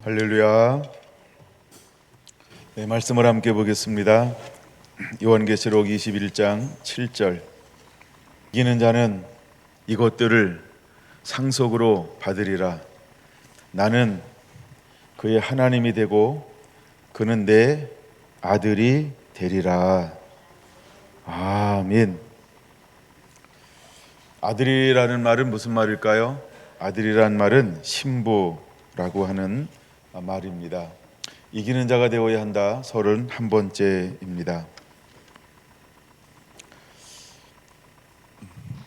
할렐루야. 네, 말씀을 함께 보겠습니다. 요한계시록 21장 7절. 이기는 자는 이것들을 상속으로 받으리라. 나는 그의 하나님이 되고 그는 내 아들이 되리라. 아멘. 아들이라는 말은 무슨 말일까요? 아들이란 말은 신부라고 하는 말입니다. 이기는 자가 되어야 한다. 31번째입니다.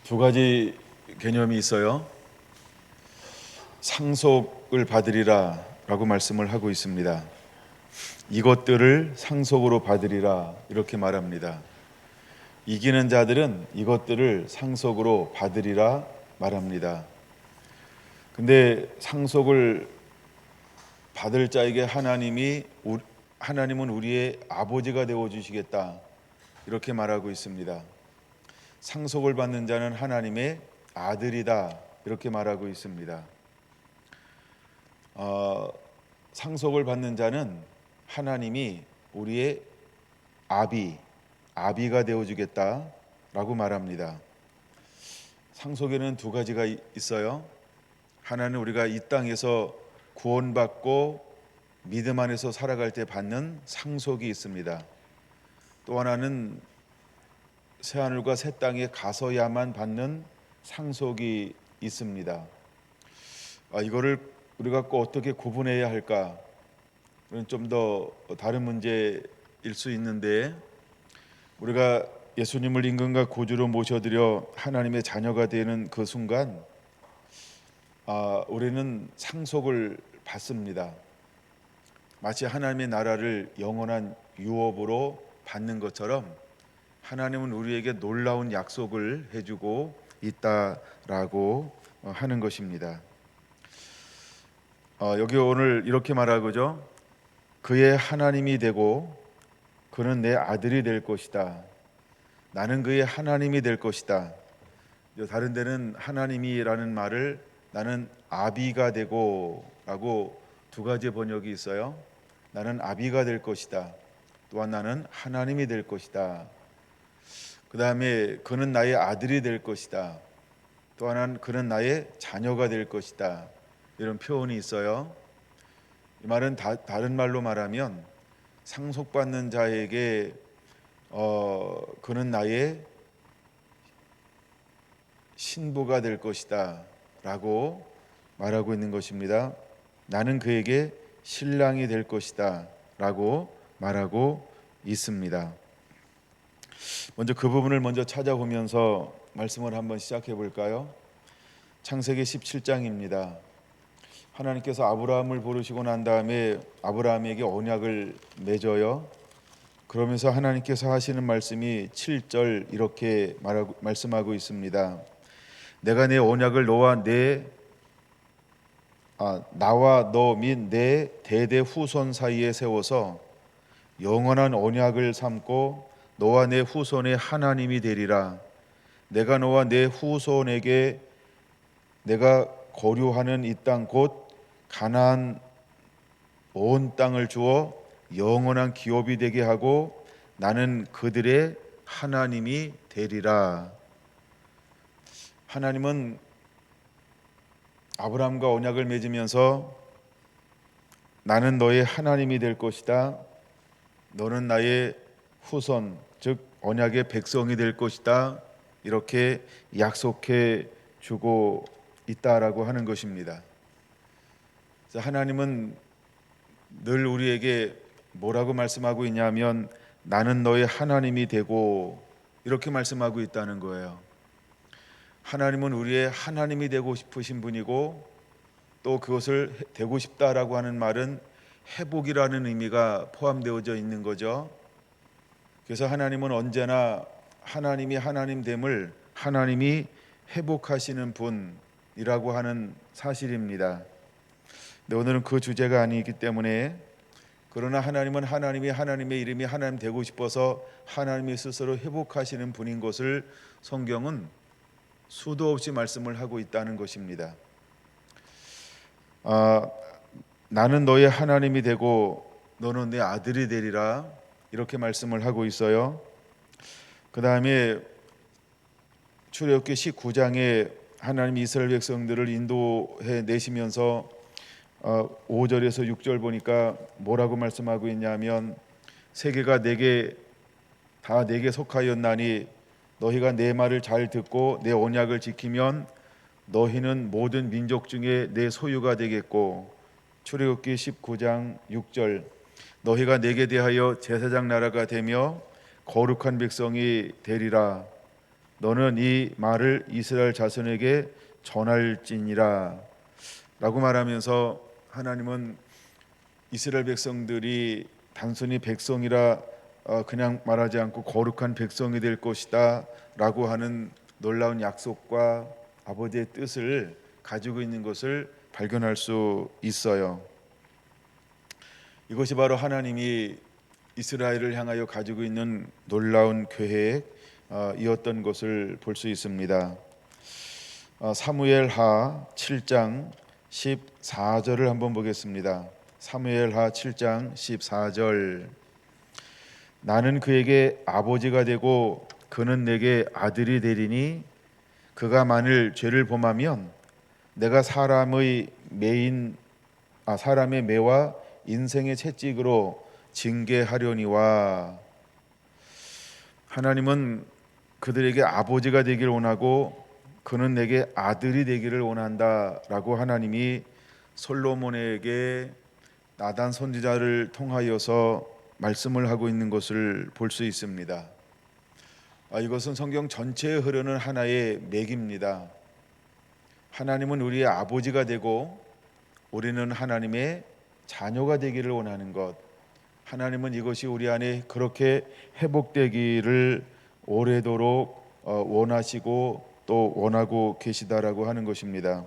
두 가지 개념이 있어요. 상속을 받으리라 라고 말씀을 하고 있습니다. 이것들을 상속으로 받으리라 이렇게 말합니다. 이기는 자들은 이것들을 상속으로 받으리라 말합니다. 근데 상속을 받을 자에게 하나님은 우리의 아버지가 되어 주시겠다 이렇게 말하고 있습니다. 상속을 받는 자는 하나님의 아들이다 이렇게 말하고 있습니다. 상속을 받는 자는 하나님이 우리의 아비가 되어 주겠다라고 말합니다. 상속에는 두 가지가 있어요. 하나는 우리가 이 땅에서 구원받고 믿음 안에서 살아갈 때 받는 상속이 있습니다. 또 하나는 새하늘과 새 땅에 가서야만 받는 상속이 있습니다. 이거를 우리가 꼭 어떻게 구분해야 할까? 그건 좀 더 다른 문제일 수 있는데, 우리가 예수님을 임금과 구주로 모셔드려 하나님의 자녀가 되는 그 순간 우리는 상속을 받습니다. 마치 하나님의 나라를 영원한 유업으로 받는 것처럼 하나님은 우리에게 놀라운 약속을 해주고 있다라고 하는 것입니다. 여기 오늘 이렇게 말하고죠. 그의 하나님이 되고 그는 내 아들이 될 것이다. 나는 그의 하나님이 될 것이다. 다른 데는 하나님이라는 말을 나는 아비가 되고 라고 두 가지 번역이 있어요. 나는 아비가 될 것이다. 또한 나는 하나님이 될 것이다. 그 다음에 그는 나의 아들이 될 것이다. 또 하나는 그는 나의 자녀가 될 것이다. 이런 표현이 있어요. 이 말은 다른 말로 말하면 상속받는 자에게 그는 나의 신부가 될 것이다 라고 말하고 있는 것입니다. 나는 그에게 신랑이 될 것이다 라고 말하고 있습니다. 먼저 그 부분을 먼저 찾아보면서 말씀을 한번 시작해 볼까요? 창세기 17장입니다. 하나님께서 아브라함을 부르시고 난 다음에 아브라함에게 언약을 맺어요. 그러면서 하나님께서 하시는 말씀이 7절 이렇게 말씀하고 있습니다. 내가 내 언약을 나와 너 및 내 대대 후손 사이에 세워서 영원한 언약을 삼고 너와 내 후손의 하나님이 되리라. 내가 너와 내 후손에게 내가 거류하는 이 땅 곧 가나안 온 땅을 주어 영원한 기업이 되게 하고 나는 그들의 하나님이 되리라. 하나님은 아브라함과 언약을 맺으면서 나는 너의 하나님이 될 것이다. 너는 나의 후손, 즉 언약의 백성이 될 것이다. 이렇게 약속해 주고 있다라고 하는 것입니다. 하나님은 늘 우리에게 뭐라고 말씀하고 있냐면 나는 너의 하나님이 되고 이렇게 말씀하고 있다는 거예요. 하나님은 우리의 하나님이 되고 싶으신 분이고 또 그것을 되고 싶다라고 하는 말은 회복이라는 의미가 포함되어져 있는 거죠. 그래서 하나님은 언제나 하나님이 하나님됨을 하나님이 회복하시는 분이라고 하는 사실입니다. 근데 오늘은 그 주제가 아니기 때문에 그러나 하나님은 하나님의 이름이 하나님 되고 싶어서 하나님이 스스로 회복하시는 분인 것을 성경은 수도 없이 말씀을 하고 있다는 것입니다. 나는 너의 하나님이 되고 너는 내 아들이 되리라 이렇게 말씀을 하고 있어요. 그 다음에 출애굽기 19장에 하나님이 이스라엘 백성들을 인도해 내시면서 5절에서 6절 보니까 뭐라고 말씀하고 있냐면 세계가 다 내게 속하였나니 너희가 내 말을 잘 듣고 내 언약을 지키면 너희는 모든 민족 중에 내 소유가 되겠고, 출애굽기 19장 6절 너희가 내게 대하여 제사장 나라가 되며 거룩한 백성이 되리라. 너는 이 말을 이스라엘 자손에게 전할지니라 라고 말하면서 하나님은 이스라엘 백성들이 단순히 백성이라 그냥 말하지 않고 거룩한 백성이 될 것이다 라고 하는 놀라운 약속과 아버지의 뜻을 가지고 있는 것을 발견할 수 있어요. 이것이 바로 하나님이 이스라엘을 향하여 가지고 있는 놀라운 계획이었던 것을 볼 수 있습니다. 사무엘하 7장 14절을 한번 보겠습니다. 사무엘하 7장 14절 나는 그에게 아버지가 되고 그는 내게 아들이 되리니 그가 만일 죄를 범하면 내가 사람의 매와 인생의 채찍으로 징계하려니와. 하나님은 그들에게 아버지가 되기를 원하고 그는 내게 아들이 되기를 원한다라고 하나님이 솔로몬에게 나단 선지자를 통하여서 말씀을 하고 있는 것을 볼 수 있습니다. 이것은 성경 전체에 흐르는 하나의 맥입니다. 하나님은 우리의 아버지가 되고 우리는 하나님의 자녀가 되기를 원하는 것, 하나님은 이것이 우리 안에 그렇게 회복되기를 오래도록 원하시고 또 원하고 계시다라고 하는 것입니다.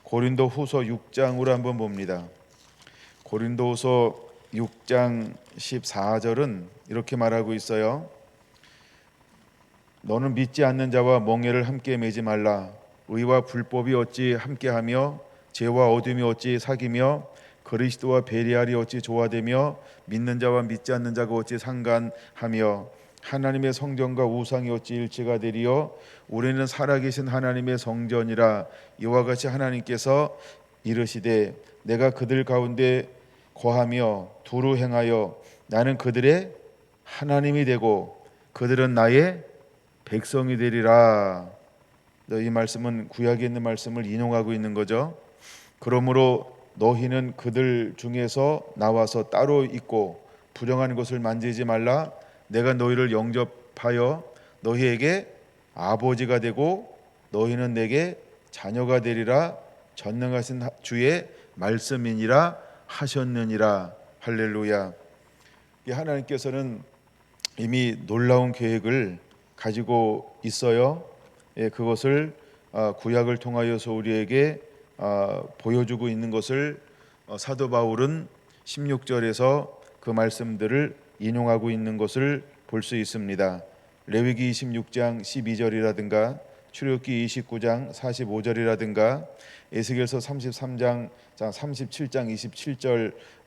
고린도후서 6장으로 한번 봅니다. 고린도후서 6장 14절은 이렇게 말하고 있어요. 너는 믿지 않는 자와 멍에를 함께 매지 말라. 의와 불법이 어찌 함께하며 죄와 어둠이 어찌 사귀며 그리스도와 베리알이 어찌 조화되며 믿는 자와 믿지 않는 자가 어찌 상관하며 하나님의 성전과 우상이 어찌 일치가 되리요. 우리는 살아계신 하나님의 성전이라. 이와 같이 하나님께서 이르시되 내가 그들 가운데 거하며 두루 행하여 나는 그들의 하나님이 되고 그들은 나의 백성이 되리라. 이 말씀은 구약에 있는 말씀을 인용하고 있는 거죠. 그러므로 너희는 그들 중에서 나와서 따로 있고 부정한 것을 만지지 말라. 내가 너희를 영접하여 너희에게 아버지가 되고 너희는 내게 자녀가 되리라. 전능하신 주의 말씀이니라 하셨느니라. 할렐루야. 하나님께서는 이미 놀라운 계획을 가지고 있어요. 그것을 구약을 통하여서 우리에게 보여주고 있는 것을 사도 바울은 16절에서 그 말씀들을 인용하고 있는 것을 볼 수 있습니다. 레위기 26장 12절이라든가 출애굽기 29장 45절이라든가 에스겔서 33장 37장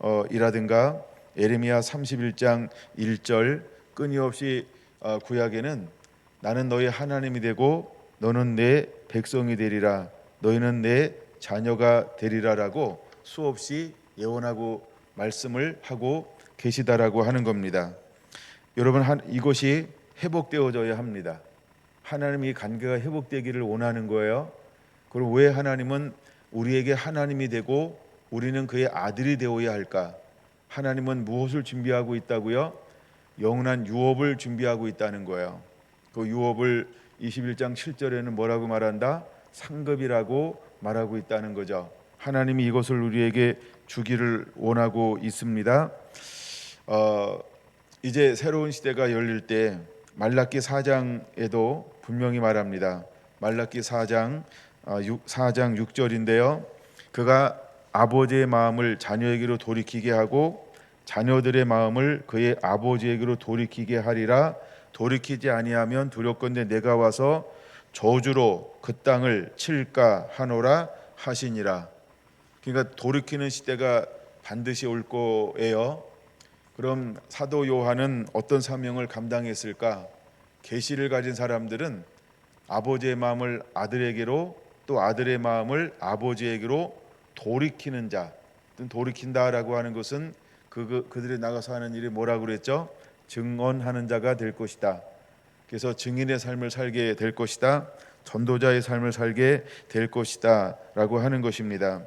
27절이라든가 예레미야 31장 1절 끊임없이 구약에는 나는 너의 하나님이 되고 너는 내 백성이 되리라. 너희는 내 자녀가 되리라라고 수없이 예언하고 말씀을 하고 계시다라고 하는 겁니다. 여러분, 이것이 회복되어져야 합니다. 하나님이 관계가 회복되기를 원하는 거예요. 그리고 왜 하나님은 우리에게 하나님이 되고 우리는 그의 아들이 되어야 할까? 하나님은 무엇을 준비하고 있다고요? 영원한 유업을 준비하고 있다는 거예요. 그 유업을 21장 7절에는 뭐라고 말한다? 상급이라고 말하고 있다는 거죠. 하나님이 이것을 우리에게 주기를 원하고 있습니다. 이제 새로운 시대가 열릴 때 말라기 4장에도 분명히 말합니다. 말라기 4장 6절인데요. 그가 아버지의 마음을 자녀에게로 돌이키게 하고 자녀들의 마음을 그의 아버지에게로 돌이키게 하리라. 돌이키지 아니하면 두렵건대 내가 와서 저주로 그 땅을 칠까 하노라 하시니라. 그러니까 돌이키는 시대가 반드시 올 거예요. 그럼 사도 요한은 어떤 사명을 감당했을까? 계시를 가진 사람들은 아버지의 마음을 아들에게로, 또 아들의 마음을 아버지에게로 돌이키는 자, 돌이킨다라고 하는 것은 그들이 나가서 하는 일이 뭐라고 그랬죠? 증언하는 자가 될 것이다. 그래서 증인의 삶을 살게 될 것이다. 전도자의 삶을 살게 될 것이다 라고 하는 것입니다.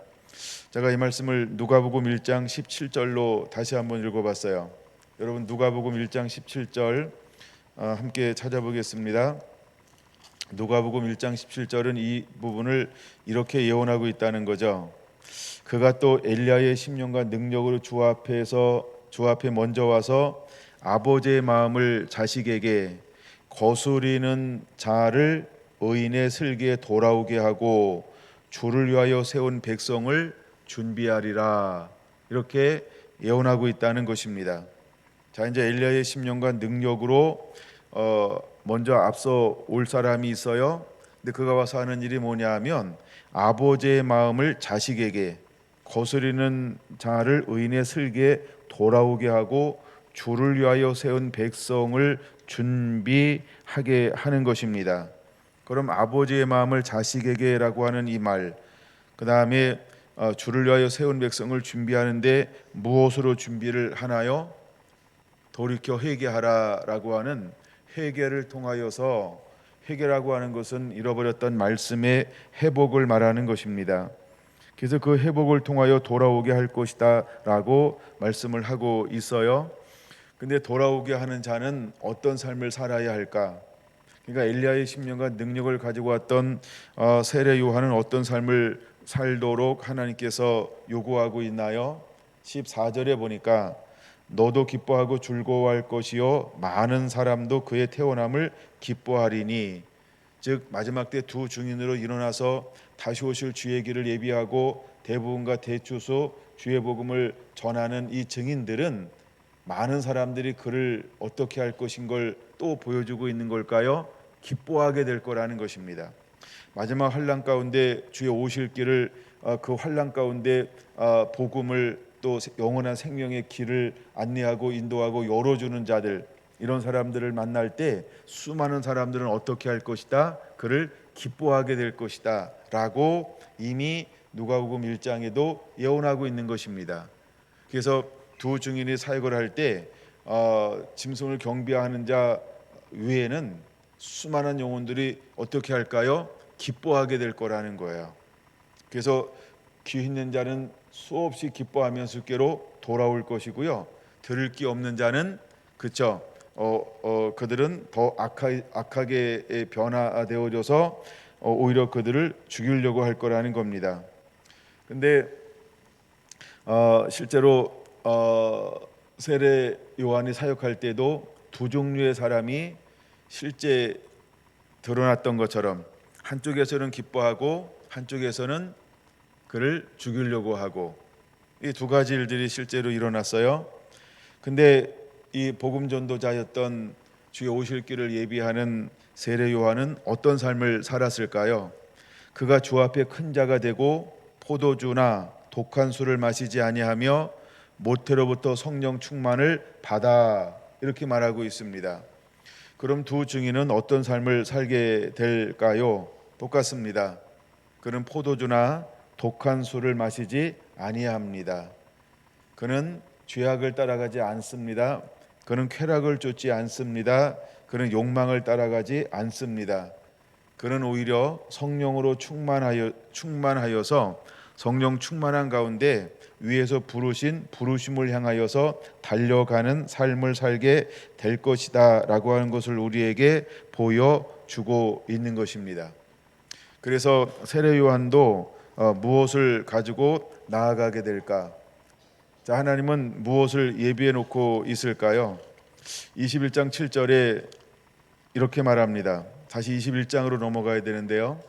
제가 이 말씀을 누가복음 1장 17절로 다시 한번 읽어봤어요. 여러분, 누가복음 1장 17절 함께 찾아보겠습니다. 누가복음 1장 17절은 이 부분을 이렇게 예언하고 있다는 거죠. 그가 또 엘리야의 심령과 능력으로 주 앞에 먼저 와서 아버지의 마음을 자식에게, 거스리는 자를 의인의 슬기에 돌아오게 하고 주를 위하여 세운 백성을 준비하리라, 이렇게 예언하고 있다는 것입니다. 자, 이제 엘리야의 심령과 능력으로 먼저 앞서 올 사람이 있어요. 근데 그가 와서 하는 일이 뭐냐 하면 아버지의 마음을 자식에게, 거스리는 자를 의인의 슬기에 돌아오게 하고 주를 위하여 세운 백성을 준비하게 하는 것입니다. 그럼 아버지의 마음을 자식에게라고 하는 이 말, 그 다음에 주를 위하여 세운 백성을 준비하는데 무엇으로 준비를 하나요? 돌이켜 회개하라라고 하는 회개를 통하여서, 회개라고 하는 것은 잃어버렸던 말씀의 회복을 말하는 것입니다. 그래서 그 회복을 통하여 돌아오게 할 것이다 라고 말씀을 하고 있어요. 근데 돌아오게 하는 자는 어떤 삶을 살아야 할까? 그러니까 엘리야의 심령과 능력을 가지고 왔던 세례 요한은 어떤 삶을 살도록 하나님께서 요구하고 있나요? 14절에 보니까 너도 기뻐하고 즐거워할 것이요 많은 사람도 그의 태어남을 기뻐하리니, 즉 마지막 때 두 증인으로 일어나서 다시 오실 주의 길을 예비하고 대부분과 대추소 주의 복음을 전하는 이 증인들은 많은 사람들이 그를 어떻게 할 것인 걸 또 보여주고 있는 걸까요? 기뻐하게 될 거라는 것입니다. 마지막 환난 가운데 주의 오실 길을, 그 환난 가운데 복음을, 또 영원한 생명의 길을 안내하고 인도하고 열어주는 자들, 이런 사람들을 만날 때 수많은 사람들은 어떻게 할 것이다? 그를 기뻐하게 될 것이다 라고 이미 누가복음 1장에도 예언하고 있는 것입니다. 그래서 두 증인이 사역을 할 때 짐승을 경배하는 자 외에는 수많은 영혼들이 어떻게 할까요? 기뻐하게 될 거라는 거예요. 그래서 귀 있는 자는 수없이 기뻐하면서 주께로 돌아올 것이고요. 들을 귀 없는 자는, 그쵸? 그들은 더 악하게 변화되어져서 오히려 그들을 죽이려고 할 거라는 겁니다. 근데 실제로 세례 요한이 사역할 때도 두 종류의 사람이 실제 드러났던 것처럼, 한쪽에서는 기뻐하고 한쪽에서는 그를 죽이려고 하고, 이 두 가지 일들이 실제로 일어났어요. 근데 이 복음 전도자였던 주의 오실 길을 예비하는 세례 요한은 어떤 삶을 살았을까요? 그가 주 앞에 큰 자가 되고 포도주나 독한 술을 마시지 아니하며 모태로부터 성령 충만을 받아, 이렇게 말하고 있습니다. 그럼 두 증인은 어떤 삶을 살게 될까요? 똑같습니다. 그는 포도주나 독한 술을 마시지 아니합니다. 그는 죄악을 따라가지 않습니다. 그는 쾌락을 쫓지 않습니다. 그는 욕망을 따라가지 않습니다. 그는 오히려 성령으로 충만하여서 성령 충만한 가운데 위에서 부르신 부르심을 향하여서 달려가는 삶을 살게 될 것이다 라고 하는 것을 우리에게 보여주고 있는 것입니다. 그래서 세례 요한도 무엇을 가지고 나아가게 될까? 자, 하나님은 무엇을 예비해 놓고 있을까요? 21장 7절에 이렇게 말합니다. 다시 21장으로 넘어가야 되는데요.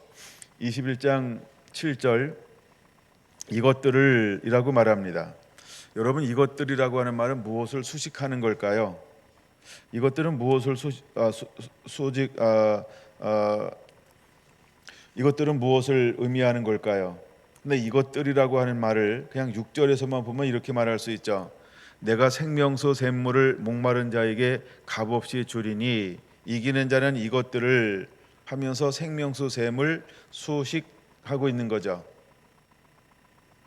21장 7절, 이것들을 이라고 말합니다. 여러분, 이것들이라고 하는 말은 무엇을 수식하는 걸까요? 이것들은 무엇을 이것들은 무엇을 의미하는 걸까요? 근데 이것들이라고 하는 말을 그냥 6절에서만 보면 이렇게 말할 수 있죠. 내가 생명수 샘물을 목마른 자에게 값없이 주리니 이기는 자는 이것들을 하면서 생명수 샘을 수식하고 있는 거죠.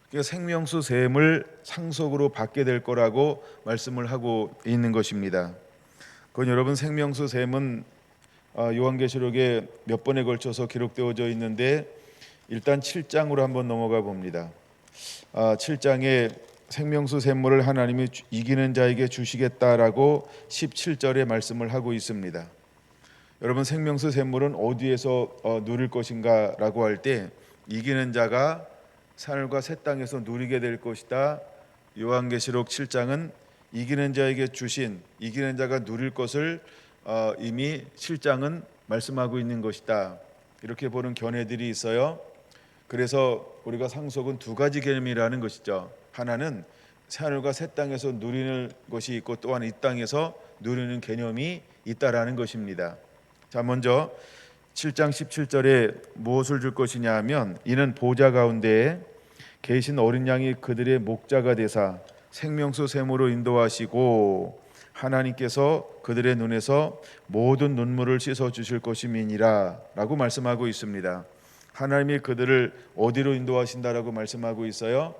그러니까 생명수 샘을 상속으로 받게 될 거라고 말씀을 하고 있는 것입니다. 그건 여러분 생명수 샘은 요한계시록에 몇 번에 걸쳐서 기록되어져 있는데 일단 7장으로 한번 넘어가 봅니다. 7장에 생명수 샘물을 하나님이 이기는 자에게 주시겠다라고 17절에 말씀을 하고 있습니다. 여러분 생명수 샘물은 어디에서 누릴 것인가라고 할 때 이기는 자가 하늘과 새 땅에서 누리게 될 것이다. 요한계시록 7장은 이기는 자에게 주신 이기는 자가 누릴 것을 이미 7장은 말씀하고 있는 것이다. 이렇게 보는 견해들이 있어요. 그래서 우리가 상속은 두 가지 개념이라는 것이죠. 하나는 하늘과 새 땅에서 누리는 것이 있고 또한 이 땅에서 누리는 개념이 있다라는 것입니다. 자, 먼저 7장 17절에 무엇을 줄 것이냐 하면 이는 보좌 가운데에 계신 어린 양이 그들의 목자가 되사 생명수 샘으로 인도하시고 하나님께서 그들의 눈에서 모든 눈물을 씻어 주실 것임이니라 라고 말씀하고 있습니다. 하나님이 그들을 어디로 인도하신다라고 말씀하고 있어요?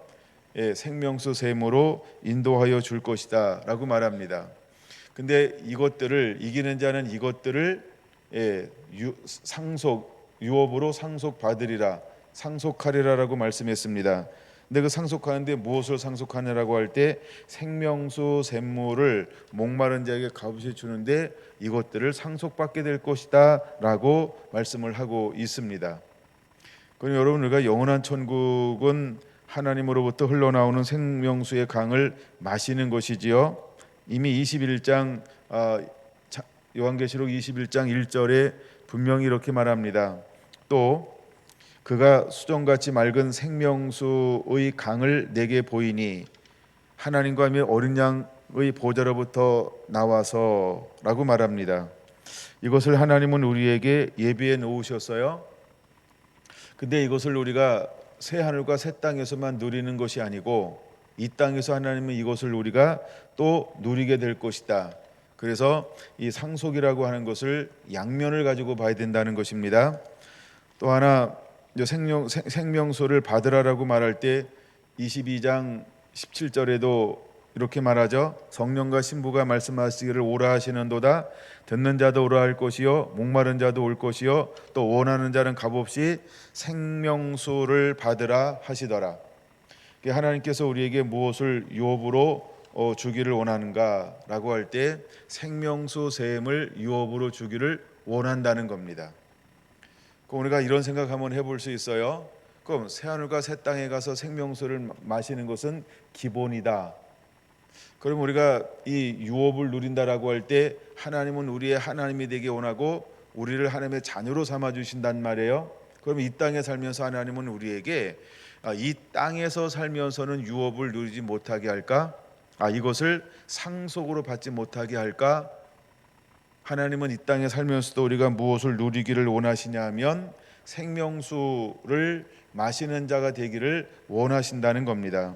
생명수 샘으로 인도하여 줄 것이다 라고 말합니다. 근데 이것들을 이기는 자는 이것들을 유업으로 상속받으리라 상속하리라라고 말씀했습니다. 근데 그 상속하는데 무엇을 상속하느라고 할 때 생명수 샘물을 목마른 자에게 값없이 주는데 이것들을 상속받게 될 것이다라고 말씀을 하고 있습니다. 그럼 여러분 우리가 영원한 천국은 하나님으로부터 흘러나오는 생명수의 강을 마시는 것이지요. 이미 21장 요한계시록 21장 1절에 분명히 이렇게 말합니다. 또 그가 수정같이 맑은 생명수의 강을 내게 보이니 하나님과 함께 어린 양의 보좌로부터 나와서 라고 말합니다. 이것을 하나님은 우리에게 예비해 놓으셨어요. 근데 이것을 우리가 새 하늘과 새 땅에서만 누리는 것이 아니고 이 땅에서 하나님은 이것을 우리가 또 누리게 될 것이다. 그래서 이 상속이라고 하는 것을 양면을 가지고 봐야 된다는 것입니다. 또 하나 생명수를 받으라라고 말할 때 22장 17절에도 이렇게 말하죠. 성령과 신부가 말씀하시기를 오라 하시는도다. 듣는 자도 오라 할 것이요 목마른 자도 올 것이요 또 원하는 자는 값없이 생명수를 받으라 하시더라. 하나님께서 우리에게 무엇을 유업으로 주기를 원하는가라고 할 때 생명수 샘을 유업으로 주기를 원한다는 겁니다. 그럼 우리가 이런 생각 한번 해볼 수 있어요. 그럼 새하늘과 새 땅에 가서 생명수를 마시는 것은 기본이다. 그럼 우리가 이 유업을 누린다라고 할 때 하나님은 우리의 하나님이 되기 원하고 우리를 하나님의 자녀로 삼아 주신단 말이에요. 그럼 이 땅에 살면서 하나님은 우리에게 이 땅에서 살면서는 유업을 누리지 못하게 할까? 이것을 상속으로 받지 못하게 할까? 하나님은 이 땅에 살면서도 우리가 무엇을 누리기를 원하시냐 하면 생명수를 마시는 자가 되기를 원하신다는 겁니다.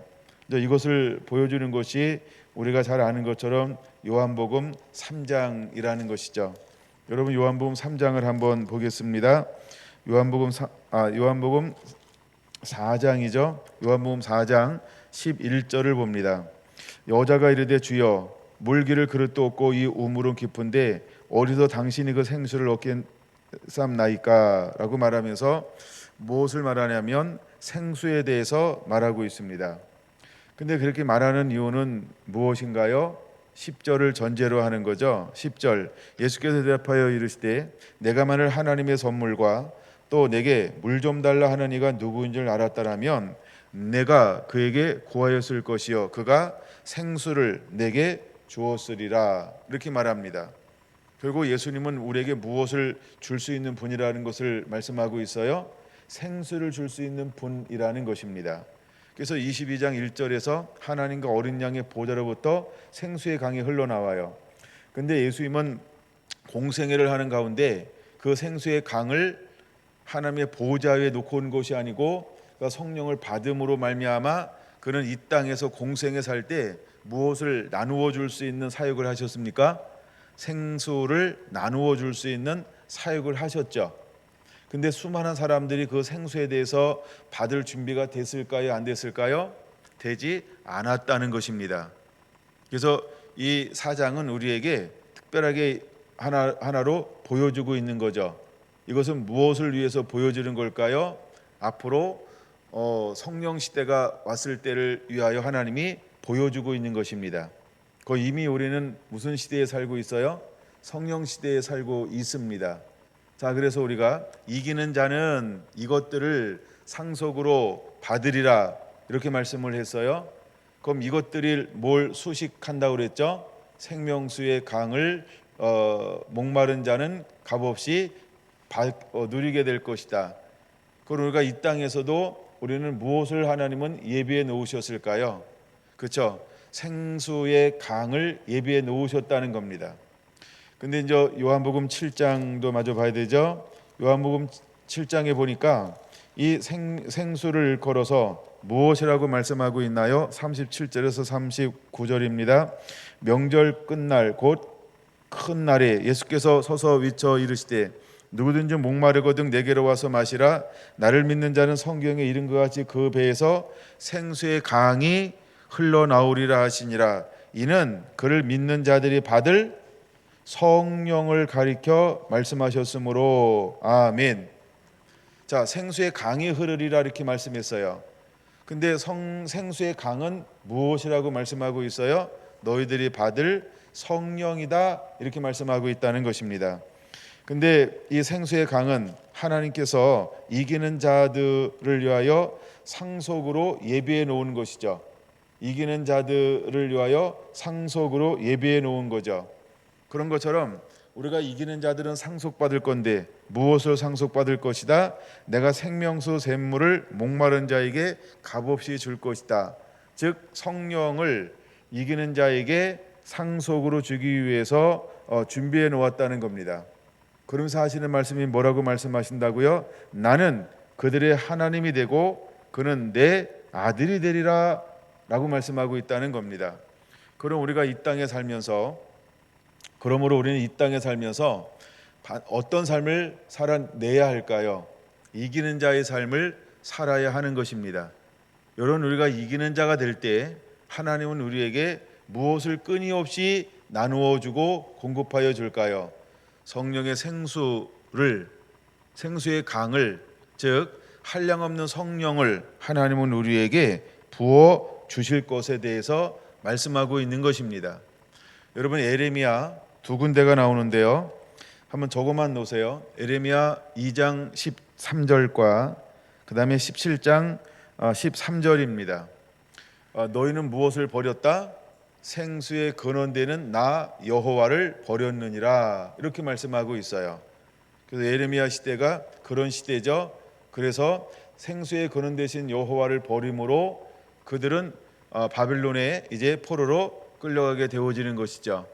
이것을 보여주는 것이 우리가 잘 아는 것처럼 요한복음 3장이라는 것이죠. 여러분 요한복음 3장을 한번 보겠습니다. 요한복음 4장이죠. 요한복음 4장 11절을 봅니다. 여자가 이르되 주여 물기를 그릇도 없고 이 우물은 깊은데 어디서 당신이 그 생수를 얻겠삼나이까 라고 말하면서 무엇을 말하냐면 생수에 대해서 말하고 있습니다. 근데 그렇게 말하는 이유는 무엇인가요? 10절을 전제로 하는 거죠. 10절 예수께서 대답하여 이르시되 내가 만일 하나님의 선물과 또 내게 물 좀 달라 하는 이가 누구인 줄 알았다라면 내가 그에게 구하였을 것이요 그가 생수를 내게 주었으리라 이렇게 말합니다. 결국 예수님은 우리에게 무엇을 줄 수 있는 분이라는 것을 말씀하고 있어요. 생수를 줄 수 있는 분이라는 것입니다. 그래서 22장 1절에서 하나님과 어린 양의 보좌로부터 생수의 강이 흘러나와요. 근데 예수님은 공생애를 하는 가운데 그 생수의 강을 하나님의 보좌 위에 놓고 온 것이 아니고 그러니까 성령을 받음으로 말미암아 그는 이 땅에서 공생에 살 때 무엇을 나누어 줄 수 있는 사역을 하셨습니까? 생수를 나누어 줄 수 있는 사역을 하셨죠. 근데 수많은 사람들이 그 생수에 대해서 받을 준비가 됐을까요? 안 됐을까요? 되지 않았다는 것입니다. 그래서 이 사장은 우리에게 특별하게 하나로 보여주고 있는 거죠. 이것은 무엇을 위해서 보여주는 걸까요? 앞으로 성령 시대가 왔을 때를 위하여 하나님이 보여주고 있는 것입니다. 이미 우리는 무슨 시대에 살고 있어요? 성령 시대에 살고 있습니다. 자, 그래서 우리가 이기는 자는 이것들을 상속으로 받으리라 이렇게 말씀을 했어요. 그럼 이것들이 뭘 수식한다고 그랬죠? 생명수의 강을 목마른 자는 값없이 누리게 될 것이다. 그러니까 이 땅에서도 우리는 무엇을 하나님은 예비해 놓으셨을까요? 그렇죠? 생수의 강을 예비해 놓으셨다는 겁니다. 근데 이제 요한복음 7장도 마저 봐야 되죠. 요한복음 7장에 보니까 이 생수를 걸어서 무엇이라고 말씀하고 있나요? 37절에서 39절입니다. 명절 끝날 곧 큰 날에 예수께서 서서 위쳐 이르시되 누구든지 목마르거든 내게로 와서 마시라. 나를 믿는 자는 성경에 이른 것 같이 그 배에서 생수의 강이 흘러나오리라 하시니라. 이는 그를 믿는 자들이 받을 성령을 가리켜 말씀하셨으므로 아멘. 자, 생수의 강이 흐르리라 이렇게 말씀했어요. 근데 생수의 강은 무엇이라고 말씀하고 있어요? 너희들이 받을 성령이다 이렇게 말씀하고 있다는 것입니다. 근데 이 생수의 강은 하나님께서 이기는 자들을 위하여 상속으로 예비해 놓은 것이죠. 이기는 자들을 위하여 상속으로 예비해 놓은 거죠. 그런 것처럼 우리가 이기는 자들은 상속받을 건데 무엇을 상속받을 것이다? 내가 생명수 샘물을 목마른 자에게 값없이 줄 것이다. 즉 성령을 이기는 자에게 상속으로 주기 위해서 준비해 놓았다는 겁니다. 그러면서 하시는 말씀이 뭐라고 말씀하신다고요? 나는 그들의 하나님이 되고 그는 내 아들이 되리라 라고 말씀하고 있다는 겁니다. 그럼 우리가 이 땅에 살면서 그러므로 우리는 이 땅에 살면서 어떤 삶을 살아내야 할까요? 이기는 자의 삶을 살아야 하는 것입니다. 여러분, 우리가 이기는 자가 될 때 하나님은 우리에게 무엇을 끊임없이 나누어 주고 공급하여 줄까요? 성령의 생수의 강을, 즉 한량없는 성령을 하나님은 우리에게 부어 주실 것에 대해서 말씀하고 있는 것입니다. 여러분, 에레미야 두 군데가 나오는데요. 한번 적어만 놓으세요. 에레미야 2장 13절과 그 다음에 17장 13절입니다. 너희는 무엇을 버렸다? 생수의 근원되는 나 여호와를 버렸느니라 이렇게 말씀하고 있어요. 그래서 에레미야 시대가 그런 시대죠. 그래서 생수의 근원 되신 여호와를 버림으로 그들은 바빌론에 이제 포로로 끌려가게 되어지는 것이죠.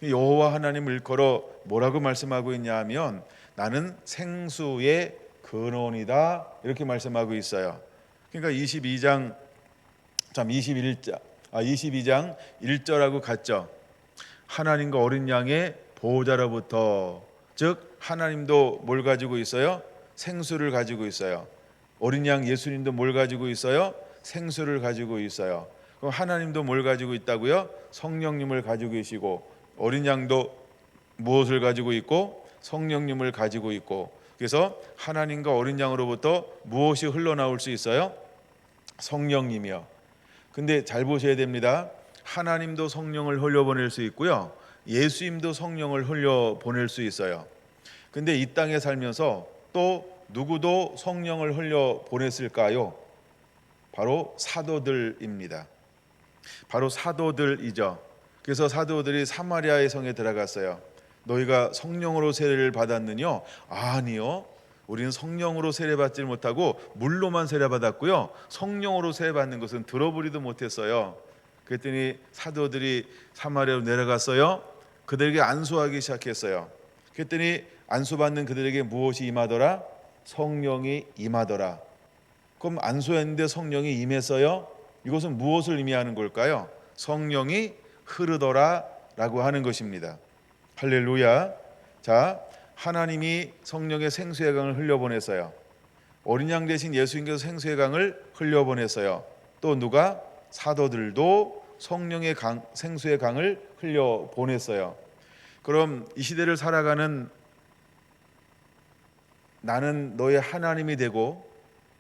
여호와 하나님을 일컬어 뭐라고 말씀하고 있냐 하면 나는 생수의 근원이다 이렇게 말씀하고 있어요. 그러니까 22장 1절하고 같죠. 하나님과 어린 양의 보호자로부터, 즉 하나님도 뭘 가지고 있어요? 생수를 가지고 있어요. 어린 양 예수님도 뭘 가지고 있어요? 생수를 가지고 있어요. 그럼 하나님도 뭘 가지고 있다고요? 성령님을 가지고 계시고, 어린 양도 무엇을 가지고 있고 성령님을 가지고 있고, 그래서 하나님과 어린 양으로부터 무엇이 흘러나올 수 있어요? 성령님이요. 근데 잘 보셔야 됩니다. 하나님도 성령을 흘려보낼 수 있고요, 예수님도 성령을 흘려보낼 수 있어요. 근데 이 땅에 살면서 또 누구도 성령을 흘려보냈을까요? 바로 사도들입니다. 바로 사도들이죠. 그래서 사도들이 사마리아의 성에 들어갔어요. 너희가 성령으로 세례를 받았느냐? 아니요, 우리는 성령으로 세례받지 못하고 물로만 세례받았고요, 성령으로 세례받는 것은 들어보지도 못했어요. 그랬더니 사도들이 사마리아로 내려갔어요. 그들에게 안수하기 시작했어요. 그랬더니 안수받는 그들에게 무엇이 임하더라? 성령이 임하더라. 그럼 안수했는데 성령이 임했어요? 이것은 무엇을 의미하는 걸까요? 성령이 흐르더라라고 하는 것입니다. 할렐루야. 자, 하나님이 성령의 생수의 강을 흘려보냈어요. 어린 양 대신 예수님께서 생수의 강을 흘려보냈어요. 또 누가? 사도들도 성령의 강, 생수의 강을 흘려보냈어요. 그럼 이 시대를 살아가는 나는 너의 하나님이 되고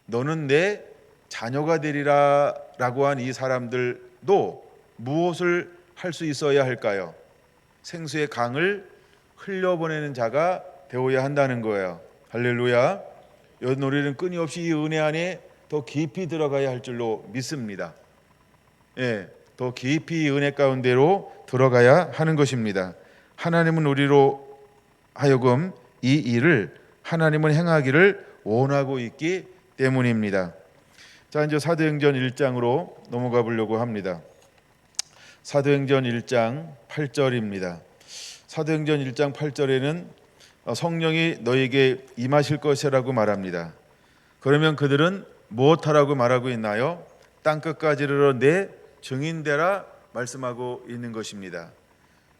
너는 내 자녀가 되리라 라고 한 이 사람들도 무엇을 할 수 있어야 할까요? 생수의 강을 흘려보내는 자가 되어야 한다는 거예요. 할렐루야. 우리는 끊임없이 이 은혜 안에 더 깊이 들어가야 할 줄로 믿습니다. 예, 더 깊이 이 은혜 가운데로 들어가야 하는 것입니다. 하나님은 우리로 하여금 이 일을 하나님은 행하기를 원하고 있기 때문입니다. 자, 이제 사도행전 1장으로 넘어가 보려고 합니다. 사도행전 1장 8절입니다. 사도행전 1장 8절에는 성령이 너에게 임하실 것이라고 말합니다. 그러면 그들은 무엇하라고 말하고 있나요? 땅끝까지 이르러 내 증인되라 말씀하고 있는 것입니다.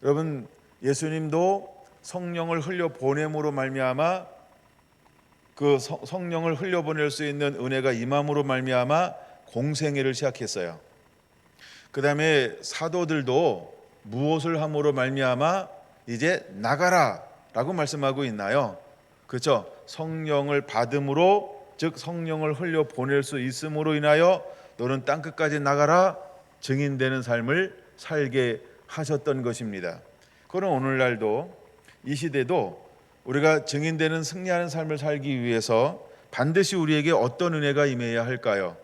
여러분, 예수님도 성령을 흘려 보냄으로 말미암아 그 성령을 흘려보낼 수 있는 은혜가 임함으로 말미암아 공생애를 시작했어요. 그 다음에 사도들도 무엇을 함으로 말미암아 이제 나가라 라고 말씀하고 있나요? 그렇죠? 성령을 받음으로, 즉 성령을 흘려보낼 수 있음으로 인하여 너는 땅끝까지 나가라 증인되는 삶을 살게 하셨던 것입니다. 그럼 오늘날도 이 시대도 우리가 증인되는 승리하는 삶을 살기 위해서 반드시 우리에게 어떤 은혜가 임해야 할까요?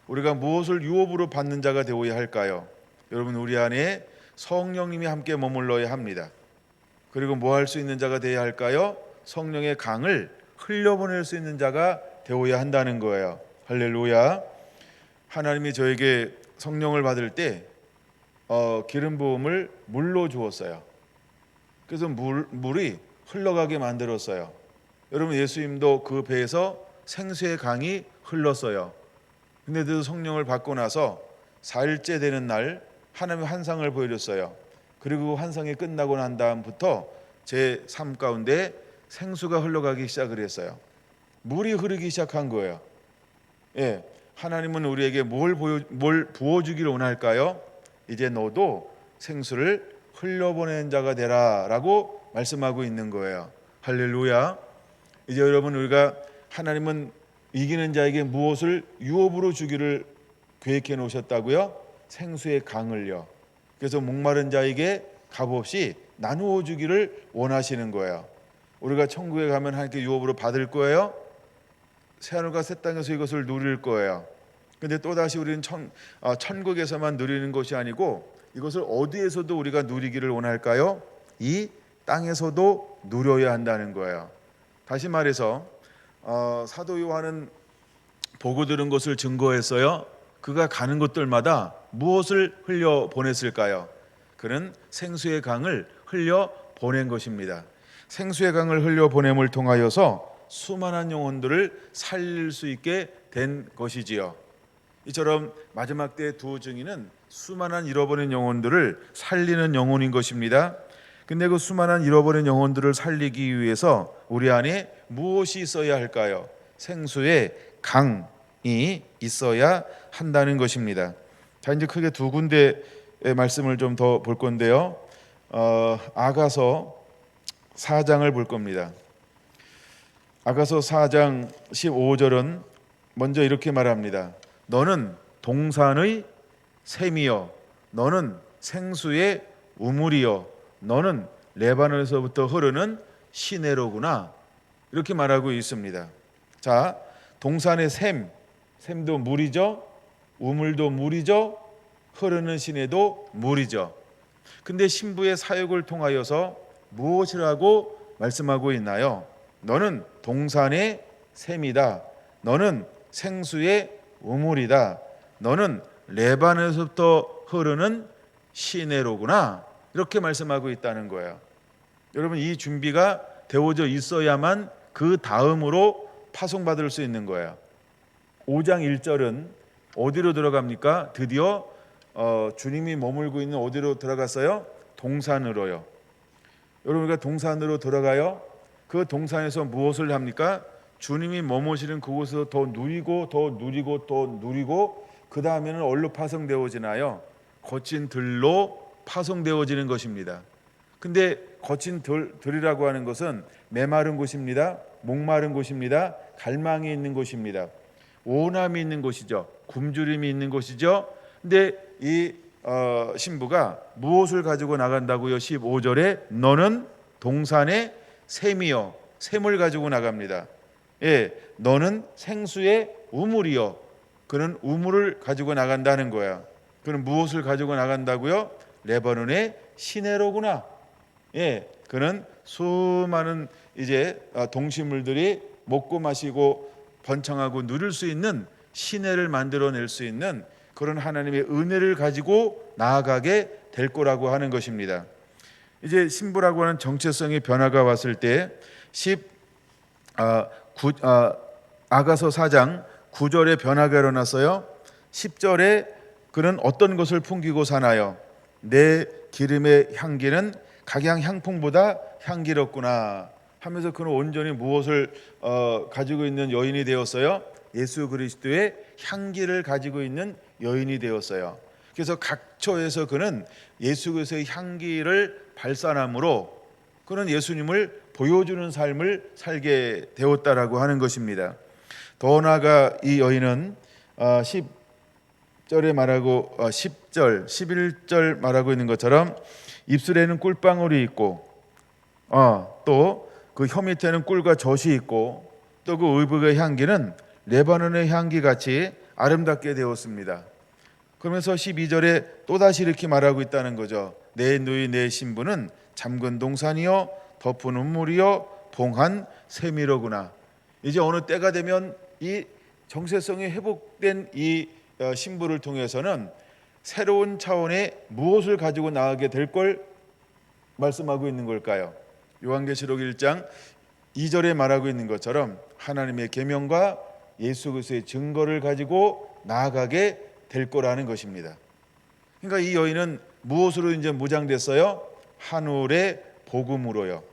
우리가 무엇을 유업으로 받는 자가 되어야 할까요? 여러분, 우리 안에 성령님이 함께 머물러야 합니다. 그리고 뭐 할 수 있는 자가 되어야 할까요? 성령의 강을 흘려보낼 수 있는 자가 되어야 한다는 거예요. 할렐루야. 하나님이 저에게 성령을 받을 때 기름 부음을 물로 주었어요. 그래서 물이 흘러가게 만들었어요. 여러분, 예수님도 그 배에서 생수의 강이 흘렀어요. 근데 그 성령을 받고 나서 4일째 되는 날 하나님의 환상을 보여줬어요. 그리고 환상이 끝나고 난 다음부터 제 삶 가운데 생수가 흘러가기 시작을 했어요. 물이 흐르기 시작한 거예요. 예, 하나님은 우리에게 뭘 부어주기를 원할까요? 이제 너도 생수를 흘려보낸 자가 되라 라고 말씀하고 있는 거예요. 할렐루야. 이제 여러분, 우리가 하나님은 이기는 자에게 무엇을 유업으로 주기를 계획해 놓으셨다고요? 생수의 강을요. 그래서 목마른 자에게 값없이 나누어 주기를 원하시는 거예요. 우리가 천국에 가면 하나님께 유업으로 받을 거예요. 새하늘과 새 땅에서 이것을 누릴 거예요. 근데 또다시 우리는 천국에서만 누리는 것이 아니고 이것을 어디에서도 우리가 누리기를 원할까요? 이 땅에서도 누려야 한다는 거예요. 다시 말해서 사도 요한은 보고 들은 것을 증거했어요. 그가 가는 곳들마다 무엇을 흘려 보냈을까요? 그는 생수의 강을 흘려 보낸 것입니다. 생수의 강을 흘려 보냄을 통하여서 수많은 영혼들을 살릴 수 있게 된 것이지요. 이처럼 마지막 때 두 증인은 수많은 잃어버린 영혼들을 살리는 영혼인 것입니다. 근데 그 수많은 잃어버린 영혼들을 살리기 위해서 우리 안에 무엇이 있어야 할까요? 생수의 강이 있어야 한다는 것입니다. 자, 이제 크게 두 군데의 말씀을 좀 더 볼 건데요. 아가서 4장을 볼 겁니다. 아가서 4장 15절은 먼저 이렇게 말합니다. 너는 동산의 샘이여, 너는 생수의 우물이여, 너는 레바논에서부터 흐르는 시내로구나, 이렇게 말하고 있습니다. 자, 동산의 샘도 물이죠, 우물도 물이죠, 흐르는 시내도 물이죠. 근데 신부의 사역을 통하여서 무엇이라고 말씀하고 있나요? 너는 동산의 샘이다, 너는 생수의 우물이다, 너는 레바논에서부터 흐르는 시내로구나, 이렇게 말씀하고 있다는 거예요. 여러분, 이 준비가 되어져 있어야만 그 다음으로 파송받을 수 있는 거예요. 5장 1절은 어디로 들어갑니까? 드디어 주님이 머물고 있는 어디로 들어갔어요? 동산으로요. 여러분과 동산으로 들어가요. 그 동산에서 무엇을 합니까? 주님이 머무시는 그곳에서 더 누리고 더 누리고 더 누리고, 그 다음에는 얼로 파송되어지나요? 거친 들로 파송되어지는 것입니다. 근데 거친 들이라고 하는 것은 메마른 곳입니다. 목마른 곳입니다. 갈망이 있는 곳입니다. 오남이 있는 곳이죠. 굶주림이 있는 곳이죠. 근데 이 신부가 무엇을 가지고 나간다고요? 15절에 너는 동산의 샘이요, 샘을 가지고 나갑니다. 예, 너는 생수의 우물이요. 그는 우물을 가지고 나간다는 거야. 그는 무엇을 가지고 나간다고요? 레바논의 시내로구나. 예, 그는 수많은 이제 동식물들이 먹고 마시고 번창하고 누릴 수 있는 시내를 만들어낼 수 있는 그런 하나님의 은혜를 가지고 나아가게 될 거라고 하는 것입니다. 이제 신부라고 하는 정체성의 변화가 왔을 때 아가서 4장 9절에 변화가 일어났어요. 10절에 그는 어떤 것을 풍기고 사나요? 내 기름의 향기는 각양 향품보다 향기롭구나 하면서 그는 온전히 무엇을 가지고 있는 여인이 되었어요? 예수 그리스도의 향기를 가지고 있는 여인이 되었어요. 그래서 각처에서 그는 예수 그리스도의 향기를 발산함으로 그는 예수님을 보여주는 삶을 살게 되었다라고 하는 것입니다. 더 나아가 이 여인은 10절에 말하고 10절, 11절 말하고 있는 것처럼 입술에는 꿀방울이 있고 또 그 혀 밑에는 꿀과 젖이 있고 또 그 의복의 향기는 레바논의 향기 같이 아름답게 되었습니다. 그러면서 12절에 또다시 이렇게 말하고 있다는 거죠. 내 누이 내 신부는 잠근 동산이요 덮은 우물이요 봉한 샘이로구나. 이제 어느 때가 되면 이 정체성이 회복된 이 신부를 통해서는 새로운 차원의 무엇을 가지고 나가게 될 걸 말씀하고 있는 걸까요? 요한계시록 1장 2절에 말하고 있는 것처럼 하나님의 계명과 예수 그리스도의 증거를 가지고 나아가게 될 거라는 것입니다. 그러니까 이 여인은 무엇으로 이제 무장됐어요? 하늘의 복음으로요.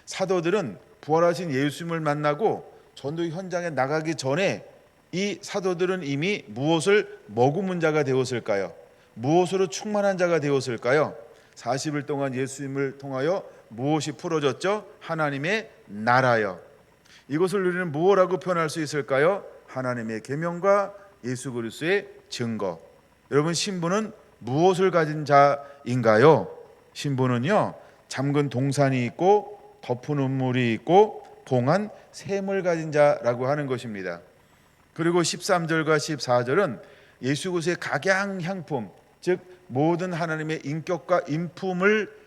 사도들은 부활하신 예수님을 만나고 전도 현장에 나가기 전에 이 사도들은 이미 무엇을 머금은 자가 되었을까요? 무엇으로 충만한 자가 되었을까요? 40일 동안 예수님을 통하여 무엇이 풀어졌죠? 하나님의 나라요. 이것을 우리는 무엇이라고 표현할 수 있을까요? 하나님의 계명과 예수 그리스도의 증거. 여러분, 신부는 무엇을 가진 자인가요? 신부는요, 잠근 동산이 있고 덮은 우물이 있고 봉한 샘을 가진 자라고 하는 것입니다. 그리고 13절과 14절은 예수 그리스도의 각양향품, 즉 모든 하나님의 인격과 인품을,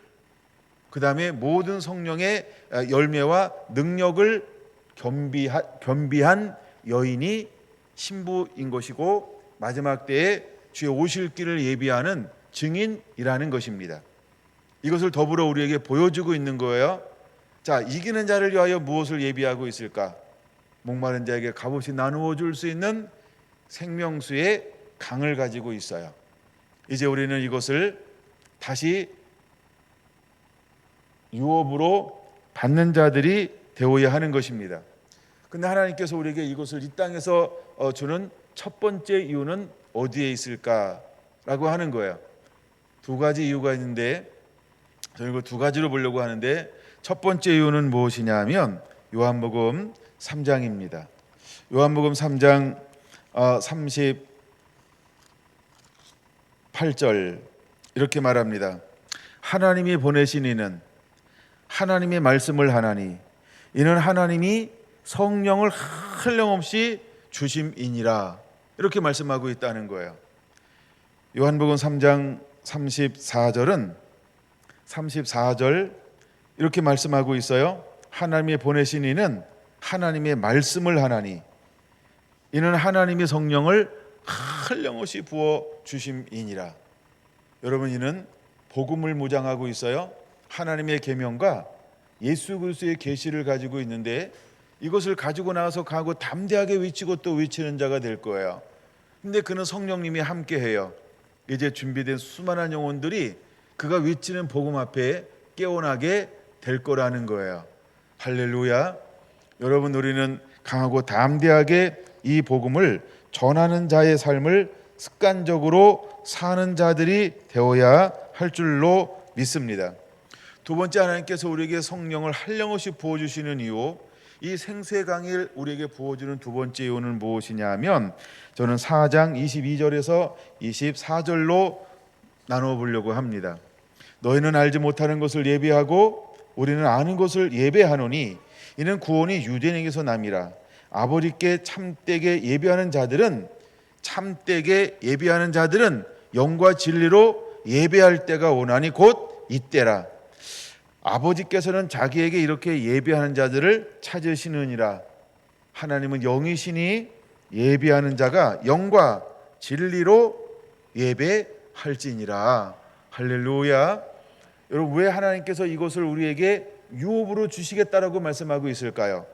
그 다음에 모든 성령의 열매와 능력을 겸비한 여인이 신부인 것이고, 마지막 때에 주의 오실 길을 예비하는 증인이라는 것입니다. 이것을 더불어 우리에게 보여주고 있는 거예요. 자, 이기는 자를 위하여 무엇을 예비하고 있을까? 목마른 자에게 값없이 나누어 줄 수 있는 생명수의 강을 가지고 있어요. 이제 우리는 이것을 다시 유업으로 받는 자들이 되어야 하는 것입니다. 근데 하나님께서 우리에게 이것을 이 땅에서 주는 첫 번째 이유는 어디에 있을까라고 하는 거예요. 두 가지 이유가 있는데 저는 그 두 가지로 보려고 하는데, 첫 번째 이유는 무엇이냐 하면 요한복음 3장입니다. 요한복음 3장 38절 이렇게 말합니다. 하나님이 보내신 이는 하나님의 말씀을 하나니 이는 하나님이 성령을 한량없이 주심이니라, 이렇게 말씀하고 있다는 거예요. 요한복음 3장 34절은 34절 이렇게 말씀하고 있어요. 하나님이 보내신 이는 하나님의 말씀을 하나니 이는 하나님이 성령을 한량없이 부어 주심이니라. 여러분, 이는 복음을 무장하고 있어요. 하나님의 계명과 예수 그리스도의 계시를 가지고 있는데, 이것을 가지고 나가서 가고 담대하게 외치고 또 외치는 자가 될 거예요. 근데 그는 성령님이 함께해요. 이제 준비된 수많은 영혼들이 그가 외치는 복음 앞에 깨어나게 될 거라는 거예요. 할렐루야. 여러분, 우리는 강하고 담대하게 이 복음을 전하는 자의 삶을 습관적으로 사는 자들이 되어야 할 줄로 믿습니다. 두 번째, 하나님께서 우리에게 성령을 한량없이 부어주시는 이유, 이 생수의 강을 우리에게 부어주는 두 번째 이유는 무엇이냐 하면, 저는 4장 22절에서 24절로 나눠보려고 합니다. 너희는 알지 못하는 것을 예비하고 우리는 아는 것을 예배하노니 이는 구원이 유대인에게서 남이라. 아버지께 참되게 예비하는 자들은 영과 진리로 예배할 때가 오나니 곧 이때라. 아버지께서는 자기에게 이렇게 예배하는 자들을 찾으시느니라. 하나님은 영이시니 예배하는 자가 영과 진리로 예배할지니라. 할렐루야. 여러분, 왜 하나님께서 이것을 우리에게 유업으로 주시겠다라고 말씀하고 있을까요?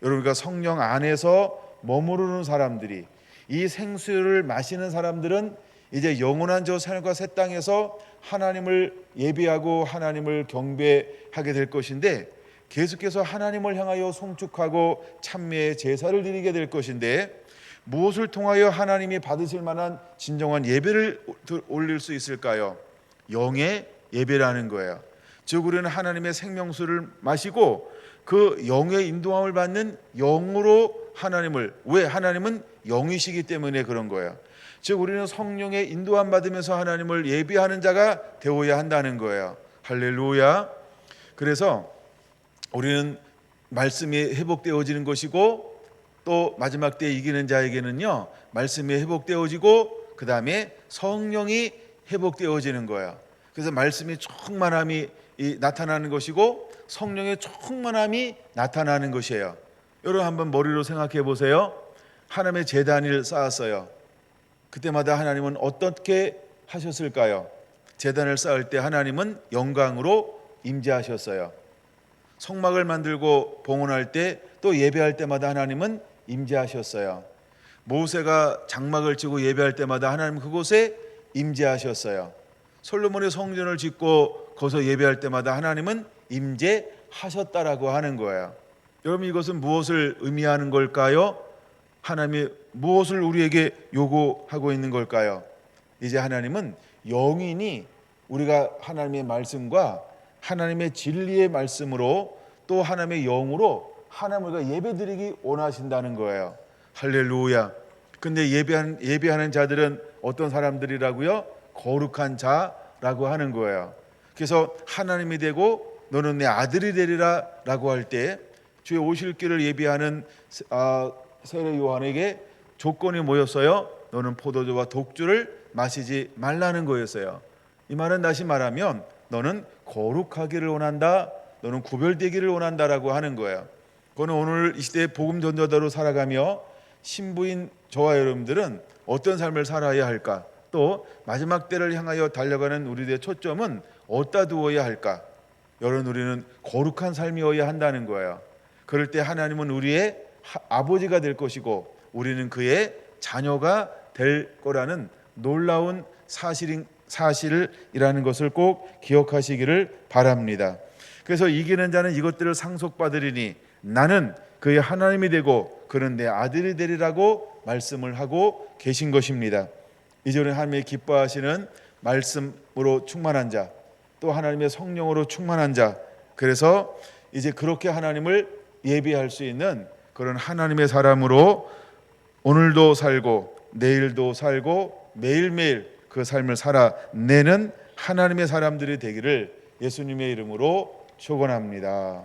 여러분, 우리가 성령 안에서 머무르는 사람들이, 이 생수를 마시는 사람들은 이제 영원한 저 하늘과 새 땅에서 하나님을 예배하고 하나님을 경배하게 될 것인데, 계속해서 하나님을 향하여 송축하고 찬미의 제사를 드리게 될 것인데, 무엇을 통하여 하나님이 받으실 만한 진정한 예배를 올릴 수 있을까요? 영의 예배라는 거예요. 즉, 우리는 하나님의 생명수를 마시고 그 영의 인도함을 받는 영으로 하나님을, 왜? 하나님은 영이시기 때문에 그런 거예요. 즉, 우리는 성령의 인도함 받으면서 하나님을 예배하는 자가 되어야 한다는 거예요. 할렐루야. 그래서 우리는 말씀이 회복되어지는 것이고, 또 마지막 때 이기는 자에게는요, 말씀이 회복되어지고 그 다음에 성령이 회복되어지는 거예요. 그래서 말씀이 충만함이 나타나는 것이고 성령의 충만함이 나타나는 것이에요. 여러분, 한번 머리로 생각해 보세요. 하나님의 제단을 쌓았어요. 그때마다 하나님은 어떻게 하셨을까요? 제단을 쌓을 때 하나님은 영광으로 임재하셨어요. 성막을 만들고 봉헌할 때, 또 예배할 때마다 하나님은 임재하셨어요. 모세가 장막을 치고 예배할 때마다 하나님 그곳에 임재하셨어요. 솔로몬의 성전을 짓고 거기서 예배할 때마다 하나님은 임재하셨다라고 하는 거예요. 여러분, 이것은 무엇을 의미하는 걸까요? 하나님이 무엇을 우리에게 요구하고 있는 걸까요? 이제 하나님은 영이니 우리가 하나님의 말씀과 하나님의 진리의 말씀으로 또 하나님의 영으로 하나님을 예배드리기 원하신다는 거예요. 할렐루야. 근데 예배하는 자들은 어떤 사람들이라고요? 거룩한 자라고 하는 거예요. 그래서 하나님이 되고 너는 내 아들이 되리라 라고 할 때 주의 오실 길을 예비하는 세례 요한에게 조건이 뭐였어요? 너는 포도주와 독주를 마시지 말라는 거였어요. 이 말은 다시 말하면 너는 거룩하기를 원한다, 너는 구별되기를 원한다라고 하는 거예요. 그거는 오늘 이 시대의 복음 전도자로 살아가며 신부인 저와 여러분들은 어떤 삶을 살아야 할까? 또 마지막 때를 향하여 달려가는 우리들의 초점은 어디다 두어야 할까? 여러분, 우리는 거룩한 삶이어야 한다는 거예요. 그럴 때 하나님은 우리의 아버지가 될 것이고 우리는 그의 자녀가 될 거라는 놀라운 사실이라는 것을 꼭 기억하시기를 바랍니다. 그래서 이기는 자는 이것들을 상속받으리니 나는 그의 하나님이 되고 그는 내 아들이 되리라고 말씀을 하고 계신 것입니다. 이제는 하나님이 기뻐하시는 말씀으로 충만한 자, 또 하나님의 성령으로 충만한 자, 그래서 이제 그렇게 하나님을 예배할 수 있는 그런 하나님의 사람으로 오늘도 살고 내일도 살고 매일매일 그 삶을 살아내는 하나님의 사람들이 되기를 예수님의 이름으로 축원합니다.